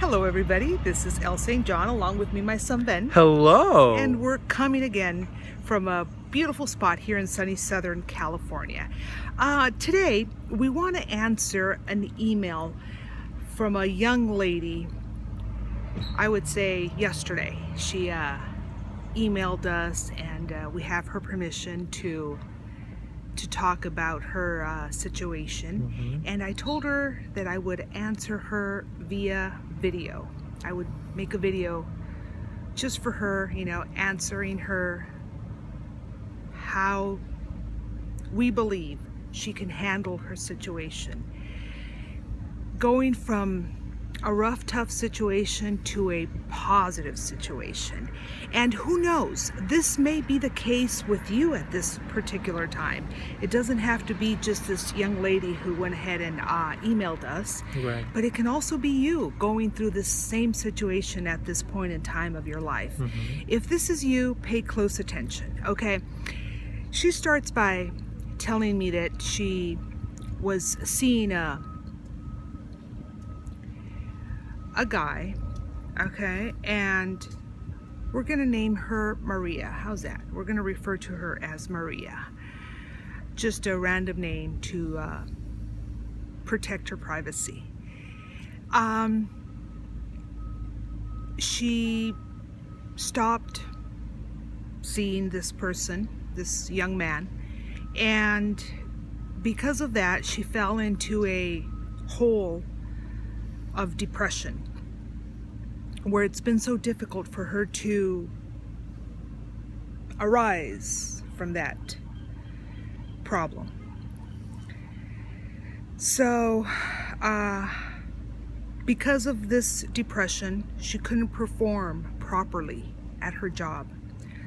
Hello everybody, this is El St. John, along with me, my son Ben. Hello. And we're coming again from a beautiful spot here in sunny Southern California. Today, we want to answer an email from a young lady, I would say yesterday. She emailed us and we have her permission to talk about her situation. And I told her that I would answer her via video. I would make a video just for her, answering her how we believe she can handle her situation. Going from a rough, tough situation to a positive situation. And who knows, this may be the case with you at this particular time. It doesn't have to be just this young lady who went ahead and emailed us, Right. but it can also be you going through this same situation at this point in time of your life. If this is you, pay close attention, okay? She starts by telling me that she was seeing a guy, okay, and we're gonna name her Maria. How's that? We're gonna refer to her as Maria. Just a random name to protect her privacy. She stopped seeing this person, this young man, and because of that, she fell into a hole of depression, where it's been so difficult for her to arise from that problem. So, because of this depression, she couldn't perform properly at her job,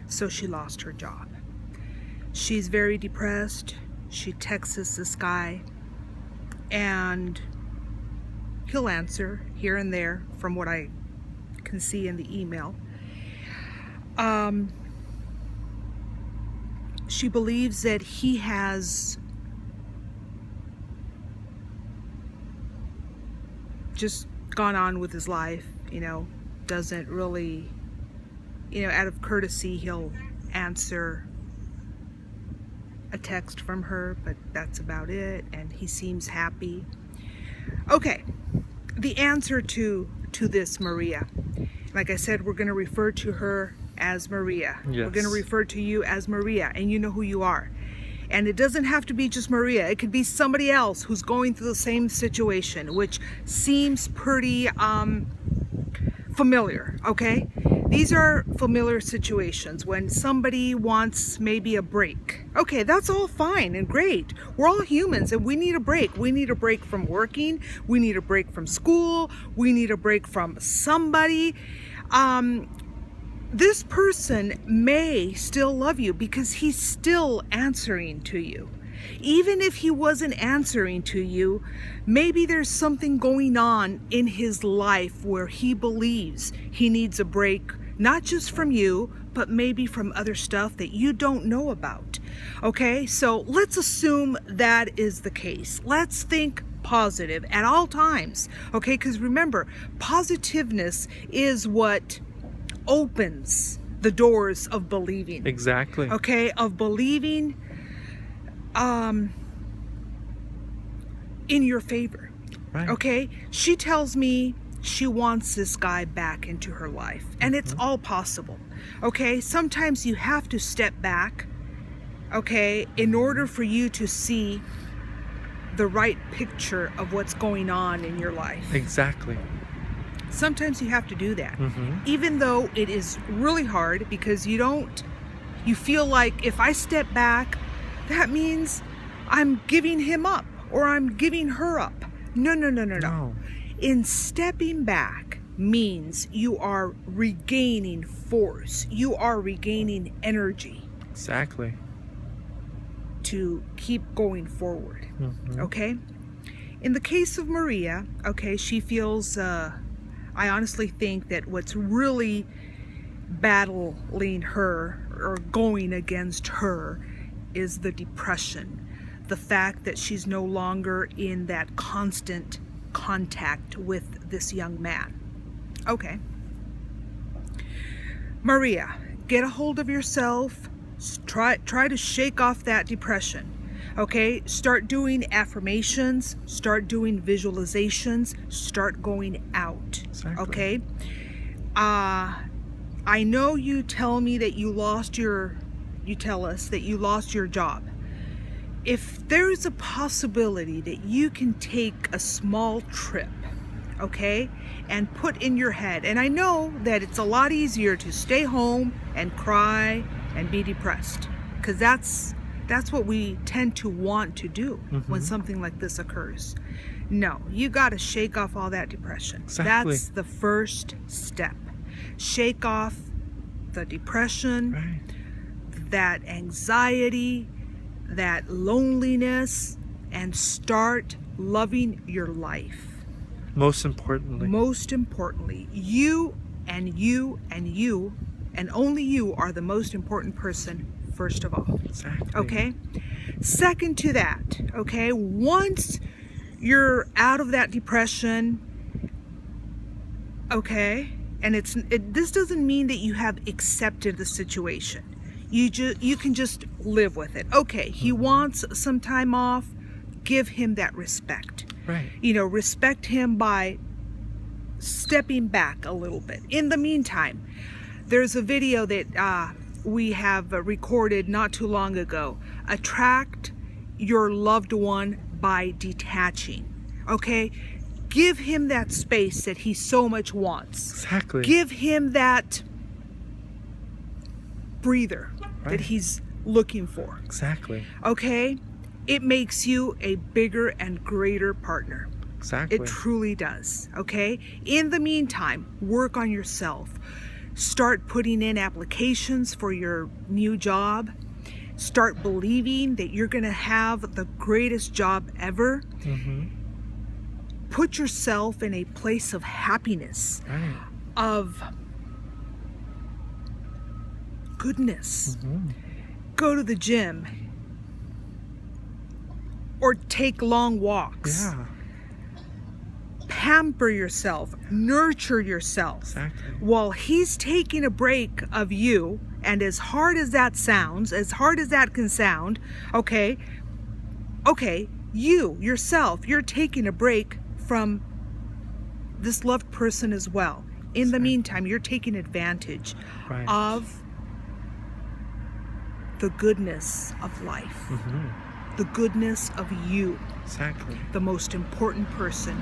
so she lost her job. She's very depressed. She texts this guy, and he'll answer here and there from what I can see in the email. She believes that he has just gone on with his life, doesn't really, out of courtesy, he'll answer a text from her, but that's about it, and he seems happy. Okay, the answer to this Maria. Like I said, we're going to refer to her as Maria. Yes. We're going to refer to you as Maria, and you know who you are. And it doesn't have to be just Maria. It could be somebody else who's going through the same situation, which seems pretty familiar, okay? These are familiar situations when somebody wants maybe a break. Okay, that's all fine and great. We're all humans and we need a break. We need a break from working. We need a break from school. We need a break from somebody. This person may still love you because he's still answering to you. Even if he wasn't answering to you, maybe there's something going on in his life where he believes he needs a break, not just from you, but maybe from other stuff that you don't know about. Okay, so let's assume that is the case. Let's think positive at all times, okay? Because remember, positiveness is what opens the doors of believing. Exactly. Okay, of believing in your favor. Right. Okay, she tells me she wants this guy back into her life, and it's all possible. Okay, sometimes you have to step back, okay, in order for you to see the right picture of what's going on in your life. Exactly. Sometimes you have to do that, even though it is really hard, because you feel like if I step back, that means I'm giving him up or I'm giving her up. No. In stepping back means you are regaining force. You are regaining energy. Exactly. To keep going forward. Okay? In the case of Maria, okay, she feels, I honestly think that what's really battling her or going against her is the depression. The fact that she's no longer in that constant contact with this young man. Okay. Maria, get a hold of yourself. Try to shake off that depression. Okay? Start doing affirmations, start doing visualizations, start going out. Exactly. Okay? I know you tell us that you lost your job. If there's a possibility that you can take a small trip, okay, and put in your head, and I know that it's a lot easier to stay home and cry and be depressed, because that's what we tend to want to do when something like this occurs. No, you got to shake off all that depression. Exactly. That's the first step. Shake off the depression, Right. that anxiety, that loneliness, and start loving your life. Most importantly. Most importantly, you and you and you and only you are the most important person, first of all. Exactly. Okay? Second to that, okay, once you're out of that depression, okay, and this doesn't mean that you have accepted the situation. You can just live with it. Okay, he wants some time off. Give him that respect. Right. Respect him by stepping back a little bit. In the meantime, there's a video that we have recorded not too long ago. Attract your loved one by detaching. Okay? Give him that space that he so much wants. Exactly. Give him that breather that he's looking for. Exactly. Okay? It makes you a bigger and greater partner. Exactly. It truly does. Okay? In the meantime, work on yourself. Start putting in applications for your new job. Start believing that you're going to have the greatest job ever. Put yourself in a place of happiness, Right. of goodness. Go to the gym or take long walks. Yeah. Pamper yourself, nurture yourself. Exactly. While he's taking a break of you, and as hard as that sounds, as hard as that can sound, okay, you yourself, you're taking a break from this loved person as well. In the meantime, you're taking advantage Right. of the goodness of life, the goodness of you, Exactly. the most important person,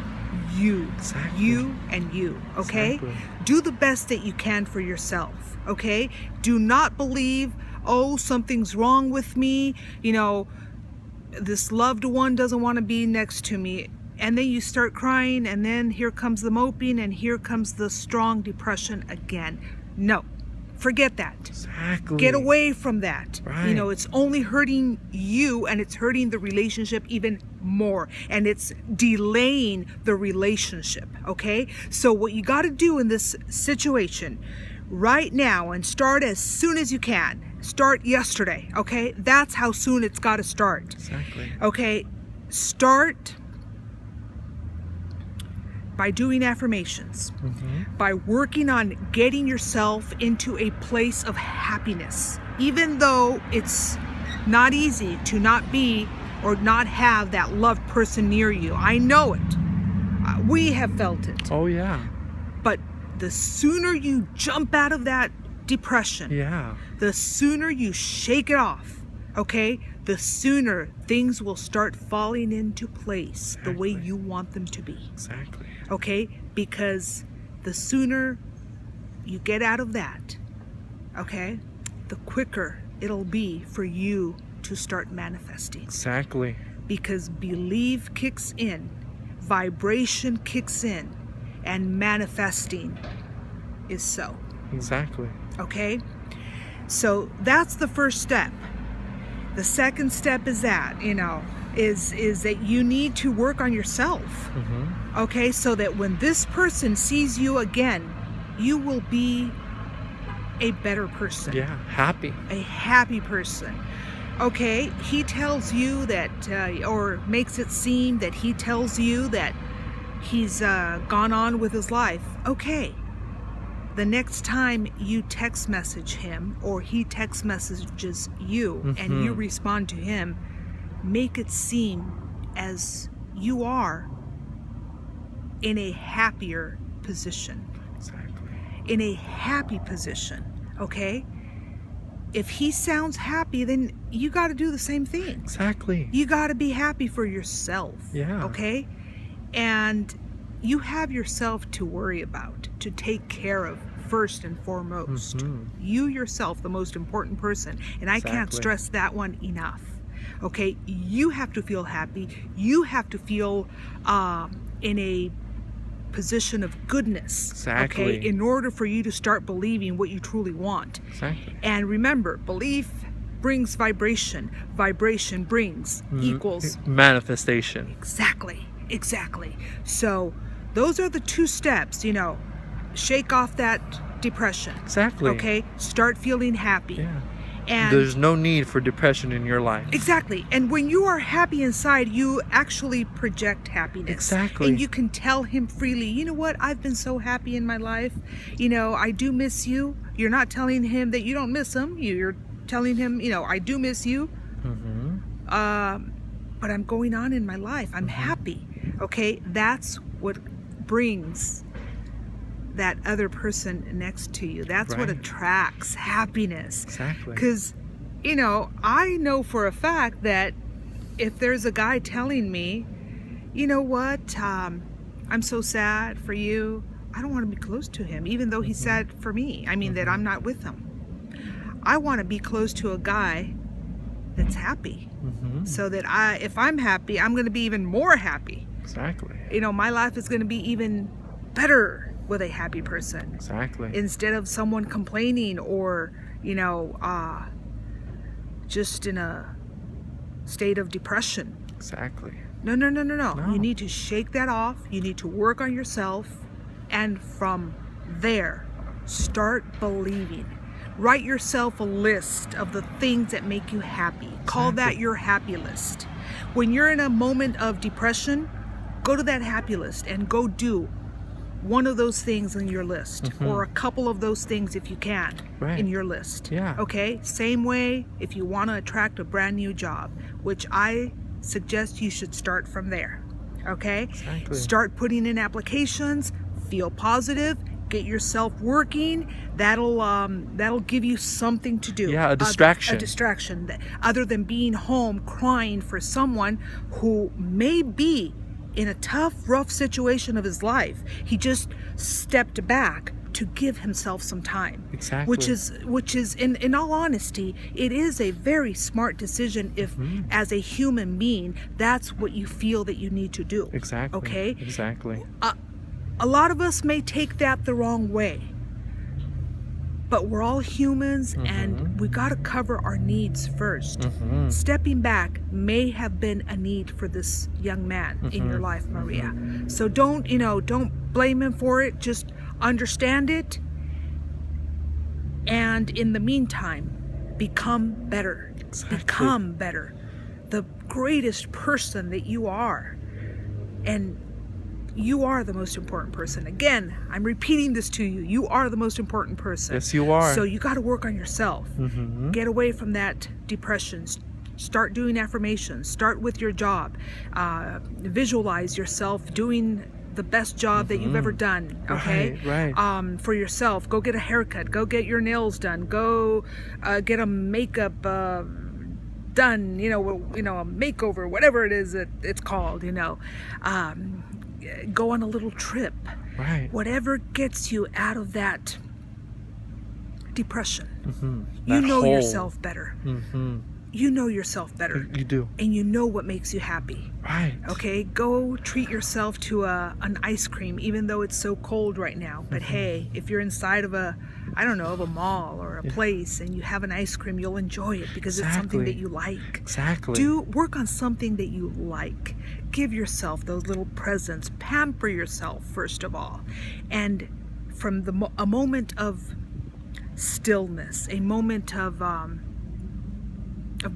you. Exactly. You and you, okay? Exactly. Do the best that you can for yourself, okay? Do not believe, oh, something's wrong with me, this loved one doesn't want to be next to me. And then you start crying, and then here comes the moping, and here comes the strong depression again. No, forget that. Exactly. Get away from that. Right. It's only hurting you, and it's hurting the relationship even more, and it's delaying the relationship, okay? So what you got to do in this situation right now, and start as soon as you can. Start yesterday, okay? That's how soon it's got to start. Exactly. Okay? Start by doing affirmations, by working on getting yourself into a place of happiness, even though it's not easy to not be or not have that loved person near you. I know it. We have felt it. Oh, yeah. But the sooner you jump out of that depression, Yeah. the sooner you shake it off, okay, the sooner things will start falling into place the way Exactly. you want them to be. Exactly. Okay? Because the sooner you get out of that, okay, the quicker it'll be for you to start manifesting. Exactly. Because belief kicks in, vibration kicks in, and manifesting is so. Exactly. Okay? So that's the first step. The second step is that, is that you need to work on yourself. Okay? So that when this person sees you again, you will be a better person. Yeah. Happy. A happy person. Okay? He tells you that, or makes it seem that he tells you that he's gone on with his life. Okay. the next time you text message him or he text messages you and you respond to him, make it seem as you are in a happier position. Exactly. In a happy position, okay? If he sounds happy, then you got to do the same thing. Exactly. You got to be happy for yourself. Yeah. Okay? And you have yourself to worry about, to take care of first and foremost. You yourself, the most important person. And I can't Exactly. stress that one enough. Okay? You have to feel happy. You have to feel in a position of goodness. Exactly. Okay? In order for you to start believing what you truly want. Exactly. And remember, belief brings vibration. Vibration brings equals manifestation. Exactly. So those are the 2 steps, shake off that depression. Exactly. Okay? Start feeling happy. Yeah. And There's no need for depression in your life. exactly. And when you are happy inside, you actually project happiness. Exactly. And you can tell him freely, you know what? I've been so happy in my life. I do miss you. You're not telling him that you don't miss him. You're telling him, I do miss you. But I'm going on in my life. I'm happy. Okay? That's what brings that other person next to you. That's what Right. attracts happiness. Exactly. Because, I know for a fact that if there's a guy telling me, you know what, I'm so sad for you, I don't want to be close to him, even though he's sad for me. I mean, that I'm not with him. I want to be close to a guy that's happy. So that if I'm happy, I'm going to be even more happy. Exactly. My life is going to be even better with a happy person. Exactly. Instead of someone complaining or, just in a state of depression. Exactly. No. No. You need to shake that off. You need to work on yourself. And from there, start believing. Write yourself a list of the things that make you happy. Call that your happy list. When you're in a moment of depression, go to that happy list and go do one of those things in your list, or a couple of those things if you can, in your list. Yeah. Okay? Same way if you want to attract a brand new job, which I suggest you should start from there. Okay? Exactly. Start putting in applications, feel positive, get yourself working. That'll give you something to do. Yeah, a distraction. A distraction other than being home crying for someone who may be in a tough, rough situation of his life. He just stepped back to give himself some time. Exactly. Which is in all honesty, it is a very smart decision if as a human being, that's what you feel that you need to do. Exactly. Okay? Exactly. A lot of us may take that the wrong way. But we're all humans and we got to cover our needs first. Stepping back may have been a need for this young man in your life, Maria. So don't blame him for it. Just understand it. And in the meantime, become better. Exactly. Become better. The greatest person that you are. And you are the most important person. Again, I'm repeating this to you. You are the most important person. Yes, you are. So you got to work on yourself. Get away from that depression. Start doing affirmations. Start with your job. Visualize yourself doing the best job that you've ever done. Okay? Right. For yourself. Go get a haircut. Go get your nails done. Go get a makeup done. A makeover, whatever it is that it's called. Go on a little trip. Right. Whatever gets you out of that depression. That You know hole. yourself better. You know yourself better. You do. And you know what makes you happy. Right. Okay? Go treat yourself to an ice cream, even though it's so cold right now. But hey, if you're inside of a mall or a place and you have an ice cream, you'll enjoy it because it's something that you like. Exactly. Work on something that you like. Give yourself those little presents. Pamper yourself, first of all. And from a moment of stillness, a moment of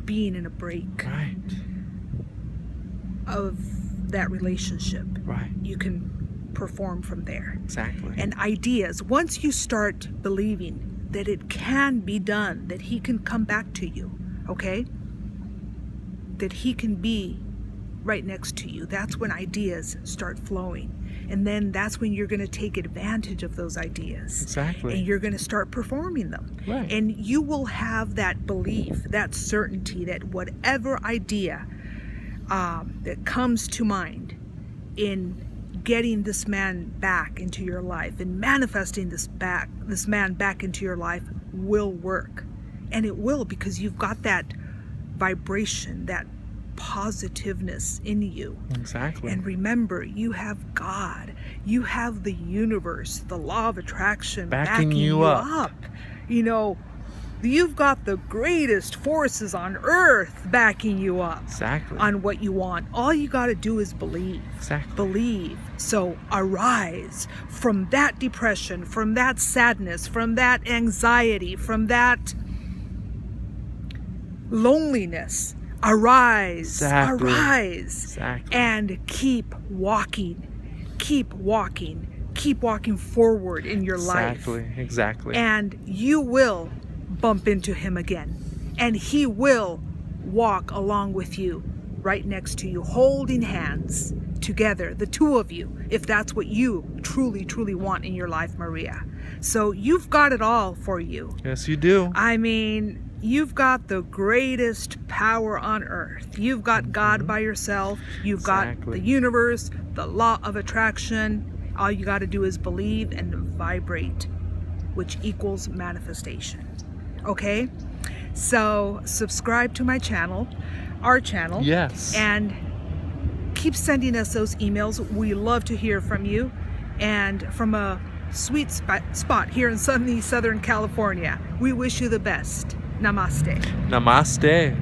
being in a break Right. of that relationship, Right. you can perform from there. Exactly. And ideas, once you start believing that it can be done, that he can come back to you, okay? That he can be right next to you, that's when ideas start flowing. And then that's when you're going to take advantage of those ideas. Exactly. And you're going to start performing them. Right. And you will have that belief, that certainty that whatever idea that comes to mind in getting this man back into your life and manifesting this man back into your life will work. And it will, because you've got that vibration, that positiveness in you. Exactly. And remember, you have God, you have the universe, the law of attraction backing you up. You know, you've got the greatest forces on earth backing you up. Exactly. On what you want. All you got to do is believe. Exactly. Believe. So arise from that depression, from that sadness, from that anxiety, from that loneliness. Arise. Exactly. Arise. Exactly. And keep walking. Keep walking. Keep walking forward in your life. Exactly. And you will bump into him again. And he will walk along with you, right next to you, holding hands together, the two of you, if that's what you truly, truly want in your life, Maria. So you've got it all for you. Yes, you do. I mean, you've got the greatest power on earth. You've got God by yourself. You've got the universe, the law of attraction. All you got to do is believe and vibrate, which equals manifestation. Okay? So subscribe to my channel, our channel. Yes. And keep sending us those emails. We love to hear from you. And from a sweet spot here in sunny Southern California, we wish you the best. Namaste. Namaste.